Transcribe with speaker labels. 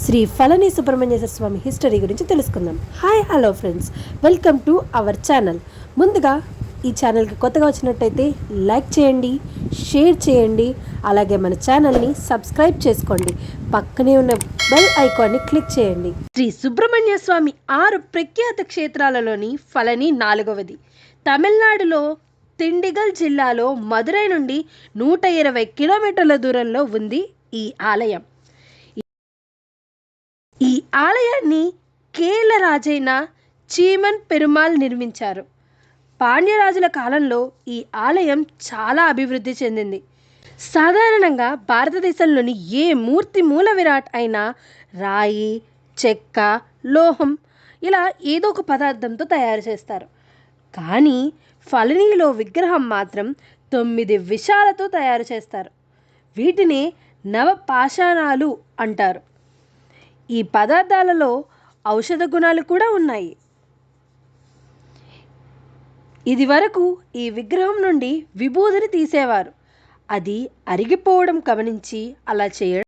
Speaker 1: శ్రీ ఫలని సుబ్రహ్మణ్యేశ్వర స్వామి history గురించి తెలుసుకుందాం. Hi hello friends, welcome to our channel. ముందుగా ఈ ఛానల్కి కొత్తగా వచ్చినట్టయితే లైక్ చేయండి, షేర్ చేయండి, అలాగే మన ఛానల్ని సబ్స్క్రైబ్ చేసుకోండి. పక్కనే ఉన్న బెల్ ఐకాన్ని క్లిక్ చేయండి. శ్రీ సుబ్రహ్మణ్య స్వామి 6 ప్రఖ్యాత క్షేత్రాలలోని ఫలని 4వది. తమిళనాడులో తిండిగల్ జిల్లాలో మదురై నుండి 120 కిలోమీటర్ల దూరంలో ఉంది ఈ ఆలయం. ఈ ఆలయాన్ని కేరళ రాజైన చీమన్ పెరుమాళ్ నిర్మించారు. పాండ్యరాజుల కాలంలో ఈ ఆలయం చాలా అభివృద్ధి చెందింది. సాధారణంగా భారతదేశంలోని ఏ మూర్తి మూల విరాట్ అయినా రాయి, చెక్క, లోహం ఇలా ఏదో ఒక పదార్థంతో తయారు చేస్తారు. కానీ ఫలనీలో విగ్రహం మాత్రం 9 విషాలతో తయారు చేస్తారు. వీటిని నవపాషాణాలు అంటారు. ఈ పదార్థాలలో ఔషధ గుణాలు కూడా ఉన్నాయి. ఇది వరకు ఈ విగ్రహం నుండి విభూదిని తీసేవారు. అది అరిగిపోవడం గమనించి అలా చేయడం